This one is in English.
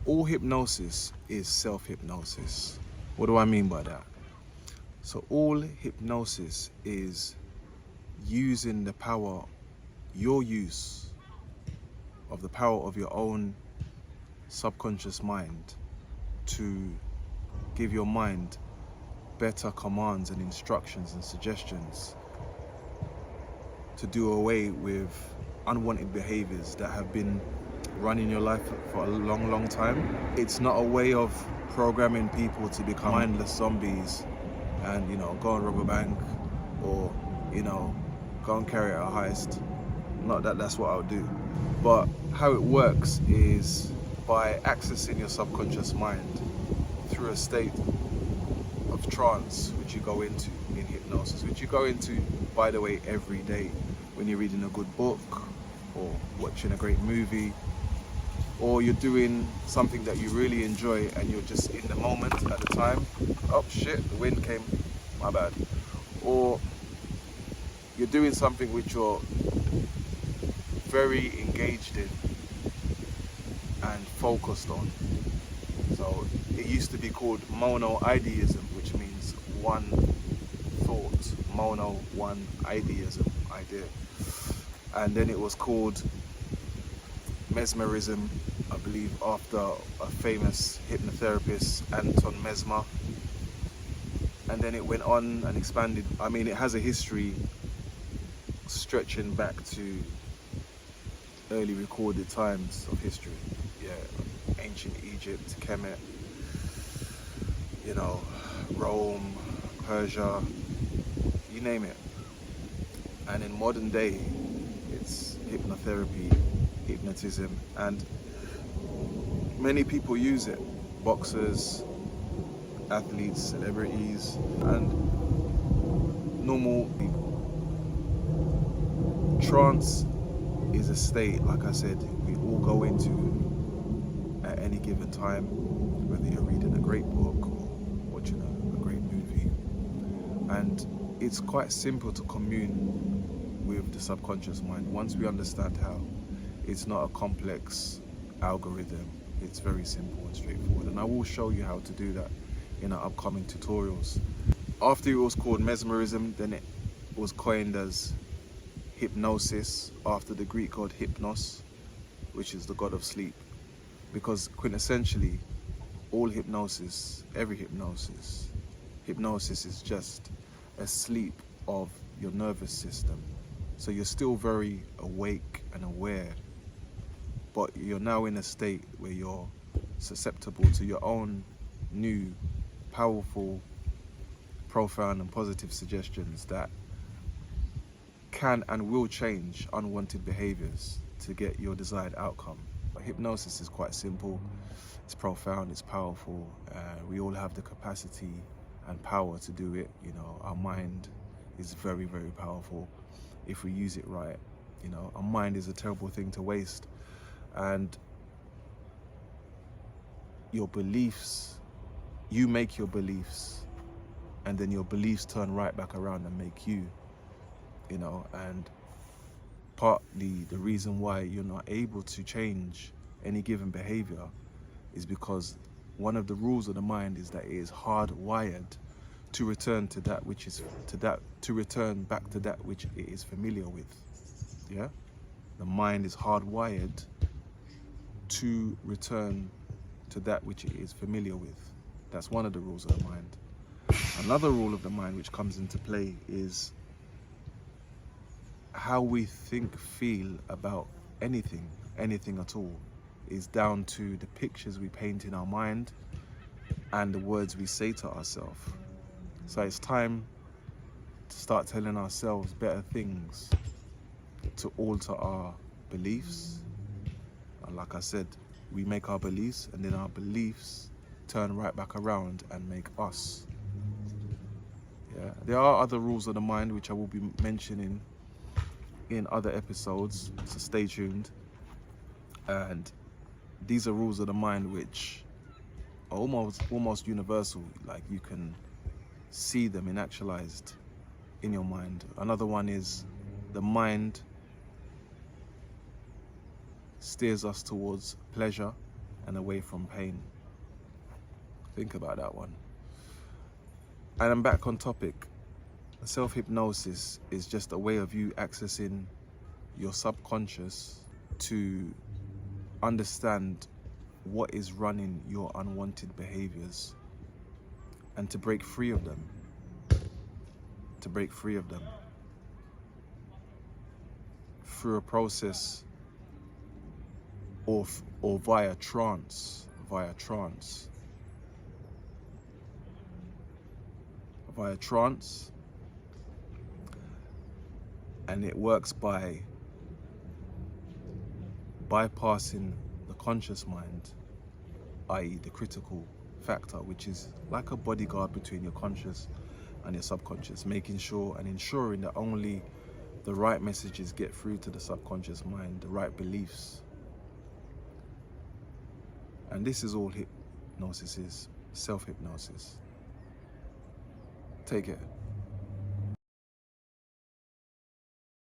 All hypnosis is self-hypnosis. What do I mean by that? So all hypnosis is using the power, your use of the power of your own subconscious mind to give your mind better commands and instructions and suggestions to do away with unwanted behaviors that have been running your life for a long time. It's not a way of programming people to become mindless zombies and, you know, go and rob a bank or, you know, go and carry out a heist. Not that that's what I'll do. But how it works is by accessing your subconscious mind through a state of trance, which you go into in hypnosis, which you go into, by the way, every day when you're reading a good book or watching a great movie, or you're doing something that you really enjoy and you're just in the moment at the time. Oh shit, the wind came, my bad. Or you're doing something which you're very engaged in and focused on. So it used to be called monoideism, which means one thought, mono, one ideism, idea. And then it was called mesmerism, I believe, after a famous hypnotherapist, Anton Mesmer. And then it went on and expanded. I mean, it has a history stretching back to early recorded times of history. Yeah, ancient Egypt, Kemet, you know, Rome, Persia, you name it. And in modern day, it's hypnotherapy, hypnotism, and many people use it. Boxers, athletes, celebrities, and normal people. Trance is a state, like I said, we all go into at any given time, whether you're reading a great book or watching a great movie. And it's quite simple to commune with the subconscious mind once we understand how. It's not a complex algorithm, it's very simple and straightforward, and I will show you how to do that in our upcoming tutorials. After it was called mesmerism, then it was coined as hypnosis, after the Greek god Hypnos, which is the god of sleep, because quintessentially all hypnosis, every hypnosis is just a sleep of your nervous system. So you're still very awake and aware, but you're now in a state where you're susceptible to your own new, powerful, profound and positive suggestions that can and will change unwanted behaviors to get your desired outcome. But hypnosis is quite simple, it's profound, it's powerful. We all have the capacity and power to do it. You know, our mind is very, very powerful if we use it right. You know, our mind is a terrible thing to waste. And your beliefs, you make your beliefs, and then your beliefs turn right back around and make you, you know. And partly the reason why you're not able to change any given behavior is because one of the rules of the mind is that it is hardwired to return to that which is to return back to that which it is familiar with. Yeah, the mind is hardwired to return to that which it is familiar with. That's one of the rules of the mind. Another rule of the mind which comes into play is how we think, feel about anything at all is down to the pictures we paint in our mind and the words we say to ourselves. So it's time to start telling ourselves better things, to alter our beliefs. And like I said, we make our beliefs, and then our beliefs turn right back around and make us. Yeah, there are other rules of the mind which I will be mentioning in other episodes, so stay tuned. And these are rules of the mind which are almost universal, like you can see them in actualized in your mind. Another one is the mind steers us towards pleasure, and away from pain. Think about that one. And I'm back on topic. Self-hypnosis is just a way of you accessing your subconscious to understand what is running your unwanted behaviors and to break free of them. To break free of them through a process or via trance, and it works by bypassing the conscious mind, i.e. the critical factor, which is like a bodyguard between your conscious and your subconscious, making sure and ensuring that only the right messages get through to the subconscious mind, the right beliefs. And this is all hypnosis is, self-hypnosis. Take care.